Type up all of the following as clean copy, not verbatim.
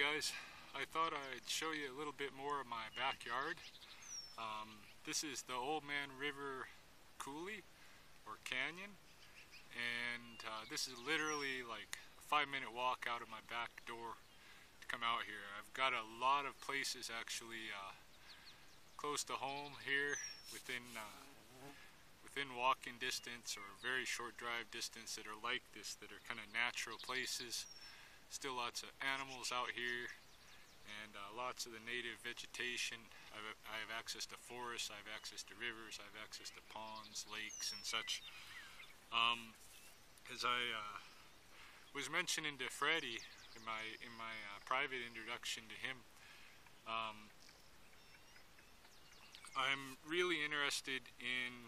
guys, I thought I'd show you a little bit more of my backyard. This is the Oldman River Coulee, or canyon, and this is literally like a 5-minute walk out of my back door to come out here. I've got a lot of places actually close to home here within walking distance or very short drive distance that are like this, that are kind of natural places. Still lots of animals out here, and lots of the native vegetation. I have access to forests, I have access to rivers, I have access to ponds, lakes, and such. As I was mentioning to Freddie in my private introduction to him, I'm really interested in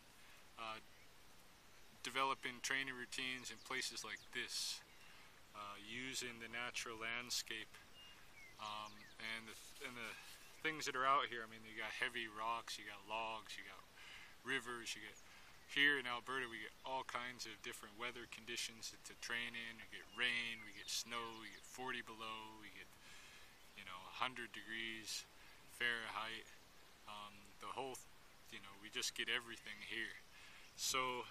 developing training routines in places like this, using the natural landscape and the things that are out here. I mean, you got heavy rocks, you got logs, you got rivers, you get here in Alberta we get all kinds of different weather conditions to train in. We get rain, we get snow, we get 40 below, we get 100 degrees Fahrenheit. The whole, we just get everything here. So,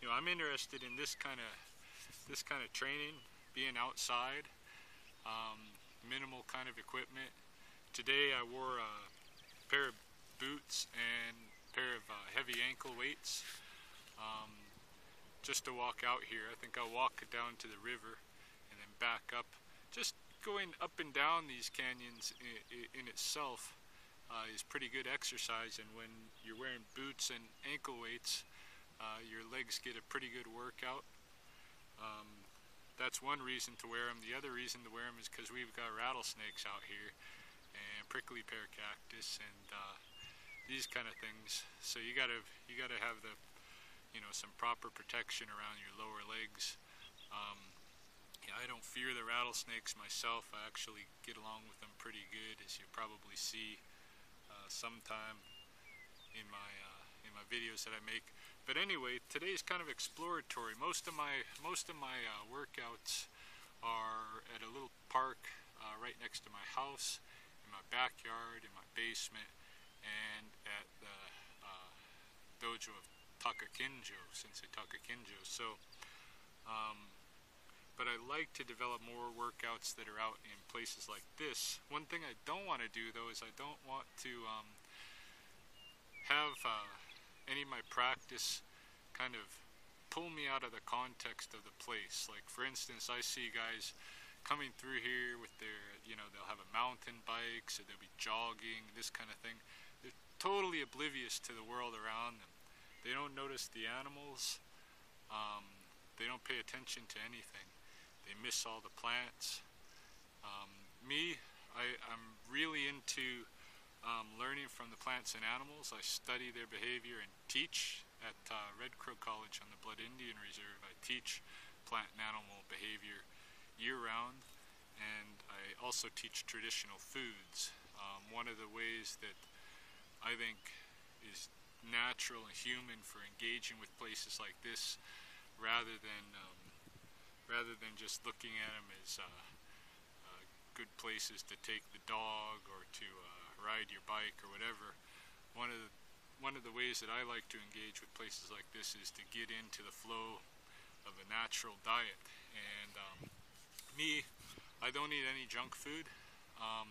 I'm interested in this kind of training, being outside, minimal kind of equipment. Today I wore a pair of boots and a pair of heavy ankle weights just to walk out here. I think I'll walk down to the river and then back up. Just going up and down these canyons in itself is pretty good exercise, and when you're wearing boots and ankle weights, your legs get a pretty good workout. That's one reason to wear them. The other reason to wear them is because we've got rattlesnakes out here, and prickly pear cactus, and these kind of things. So you gotta have the some proper protection around your lower legs. I don't fear the rattlesnakes myself. I actually get along with them pretty good, as you probably see sometime in my videos that I make. But anyway, today's kind of exploratory. Most of my workouts are at a little park right next to my house, in my backyard, in my basement, and at the dojo of Sensei Takakinjo. So, but I like to develop more workouts that are out in places like this. One thing I don't want to do though is I don't want to have any of my practice kind of pull me out of the context of the place. Like, for instance, I see guys coming through here with their, they'll have a mountain bike, so they'll be jogging, this kind of thing. They're totally oblivious to the world around them. They don't notice the animals. They don't pay attention to anything. They miss all the plants. I'm really into learning from the plants and animals. I study their behavior and teach at Red Crow College on the Blood Indian Reserve. I teach plant and animal behavior year-round, and I also teach traditional foods. One of the ways that I think is natural and human for engaging with places like this, rather than just looking at them as good places to take the dog or to ride your bike or whatever. One of the ways that I like to engage with places like this is to get into the flow of a natural diet. And I don't eat any junk food. I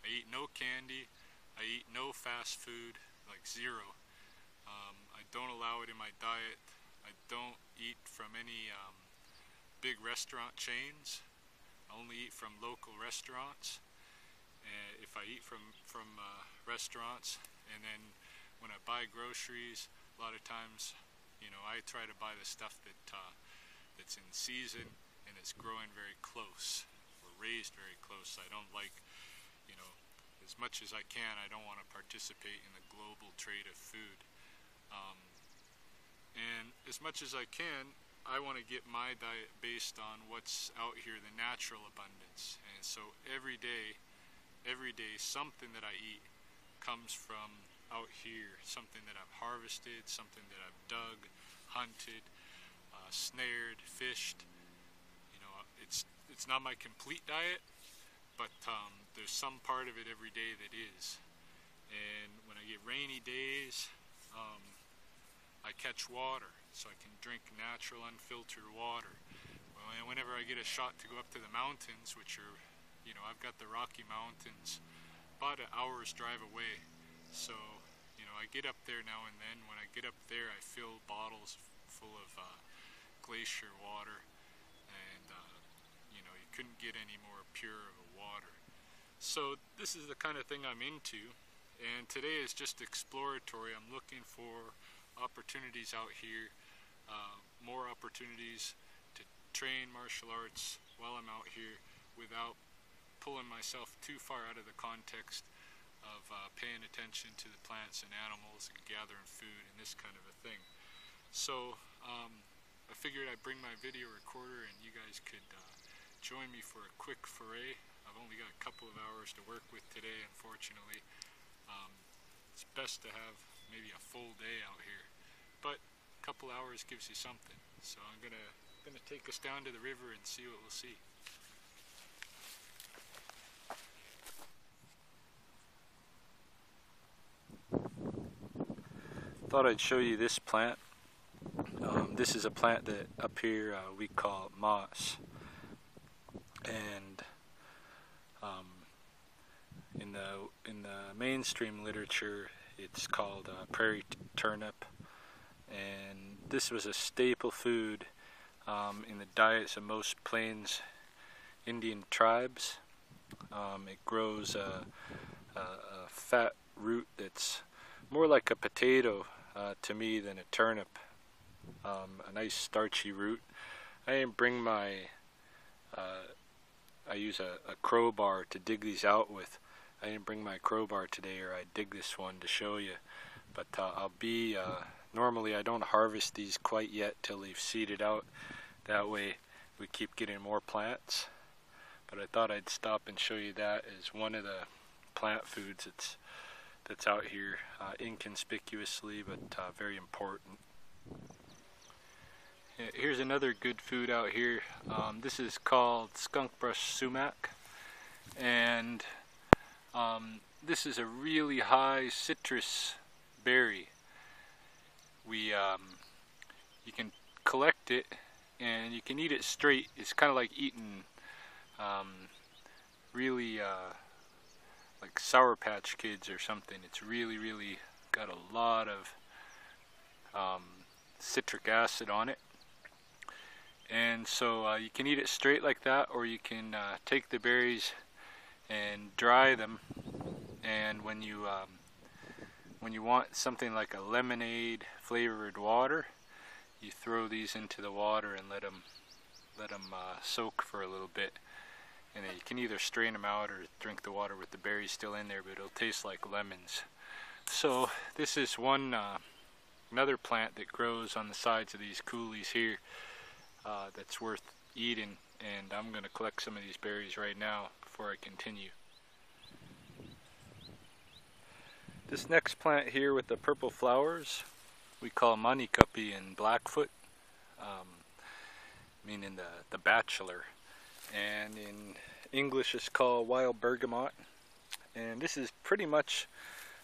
eat no candy. I eat no fast food, like zero. I don't allow it in my diet. I don't eat from any big restaurant chains. I only eat from local restaurants. And if I eat from restaurants, and then when I buy groceries, a lot of times, I try to buy the stuff that's in season and it's growing very close or raised very close. I don't like, as much as I can, I don't want to participate in the global trade of food. And as much as I can, I want to get my diet based on what's out here, the natural abundance. And so every day something that I eat comes from out here, something that I've harvested, something that I've dug, hunted, snared, fished. It's not my complete diet, but there's some part of it every day that is. And when I get rainy days, I catch water, so I can drink natural, unfiltered water. Whenever I get a shot to go up to the mountains, which are, you know, I've got the Rocky Mountains about an hour's drive away, so, you know, I get up there now and then. When I get up there, I fill bottles full of glacier water, and, you know, you couldn't get any more pure of a water. So this is the kind of thing I'm into, and today is just exploratory. I'm looking for opportunities out here, more opportunities to train martial arts while I'm out here without pulling myself too far out of the context of paying attention to the plants and animals and gathering food and this kind of a thing. So I figured I'd bring my video recorder and you guys could join me for a quick foray. I've only got a couple of hours to work with today, unfortunately. It's best to have maybe a full day out here, but a couple hours gives you something. So I'm gonna take us down to the river and see what we'll see. Thought I'd show you this plant. This is a plant that up here we call moss, and in the mainstream literature it's called prairie turnip, and this was a staple food in the diets of most plains Indian tribes. It grows a fat root that's more like a potato to me than a turnip. A nice starchy root. I didn't bring my I use a crowbar to dig these out with. I didn't bring my crowbar today, or I'd dig this one to show you, but I'll be normally I don't harvest these quite yet till they've seeded out. That way we keep getting more plants, but I thought I'd stop and show you that as one of the plant foods that's out here, inconspicuously, but very important. Here's another good food out here. This is called skunk brush sumac, and this is a really high citrus berry. You can collect it and you can eat it straight. It's kind of like eating really like Sour Patch Kids or something. It's really got a lot of citric acid on it, and so you can eat it straight like that, or you can take the berries and dry them, and when you want something like a lemonade flavored water, you throw these into the water and let them soak for a little bit, and then you can either strain them out or drink the water with the berries still in there, but it'll taste like lemons. So this is another plant that grows on the sides of these coulees here that's worth eating, and I'm going to collect some of these berries right now before I continue. This next plant here with the purple flowers we call manikapi in Blackfoot, meaning the bachelor, and in English it's called wild bergamot, and this is pretty much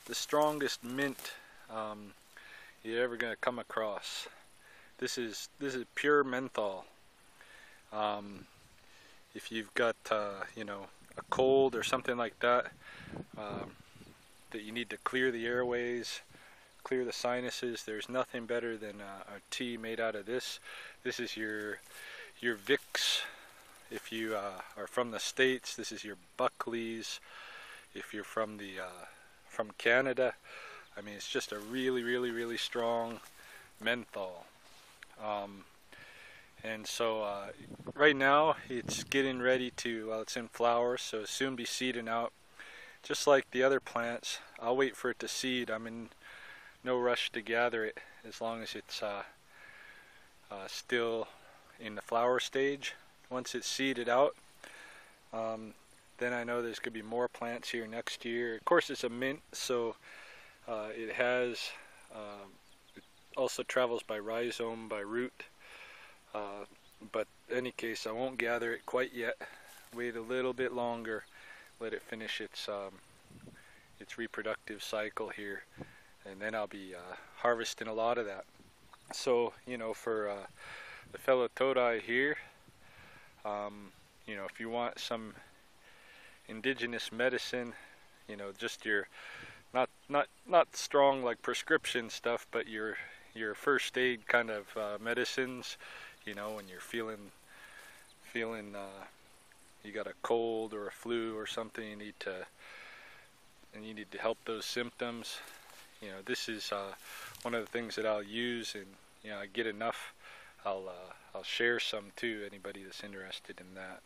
the strongest mint you're ever going to come across. This is pure menthol. If you've got you know, a cold or something like that, that you need to clear the airways, clear the sinuses, there's nothing better than a tea made out of this. This is your Vicks. If you are from the States, this is your Buckley's. If you're from Canada, I mean, it's just a really strong menthol. And so right now it's getting ready to, well, it's in flower, so it'll soon be seeding out. Just like the other plants, I'll wait for it to seed. I'm in no rush to gather it as long as it's still in the flower stage. Once it's seeded out, then I know there's going to be more plants here next year. Of course, it's a mint, so it also travels by rhizome, by root. But in any case, I won't gather it quite yet. Wait a little bit longer, let it finish its reproductive cycle here, and then I'll be harvesting a lot of that. So, you know, for the fellow Todai here, you know, if you want some indigenous medicine, you know, just your not strong like prescription stuff, but your first aid kind of medicines, you know, when you're feeling you got a cold or a flu or something, you need to help those symptoms. You know, this is one of the things that I'll use, and you know, I get enough, I'll share some too, anybody that's interested in that.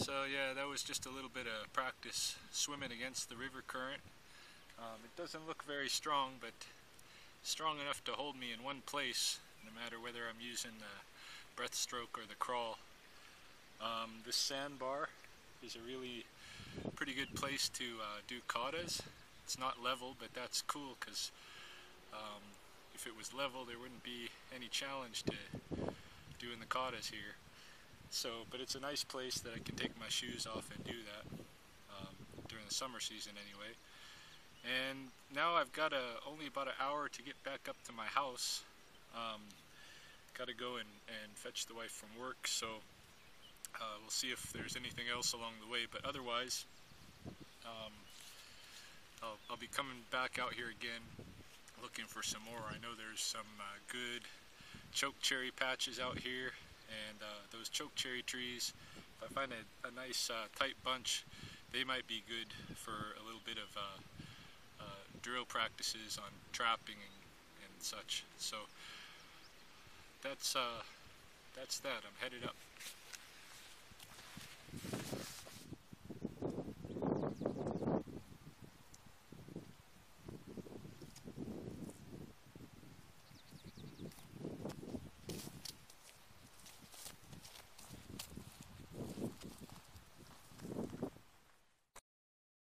So yeah, that was just a little bit of practice swimming against the river current. It doesn't look very strong, but strong enough to hold me in one place, no matter whether I'm using the breaststroke or the crawl. This sandbar is a really pretty good place to do katas. It's not level, but that's cool because if it was level, there wouldn't be any challenge to doing the katas here. So, but it's a nice place that I can take my shoes off and do that during the summer season anyway. And now I've got only about an hour to get back up to my house. Got to go and fetch the wife from work, so we'll see if there's anything else along the way. But otherwise, I'll be coming back out here again looking for some more. I know there's some good choke cherry patches out here, and those choke cherry trees, if I find a nice tight bunch, they might be good for a little bit of drill practices on trapping and such. So that's that. I'm headed up.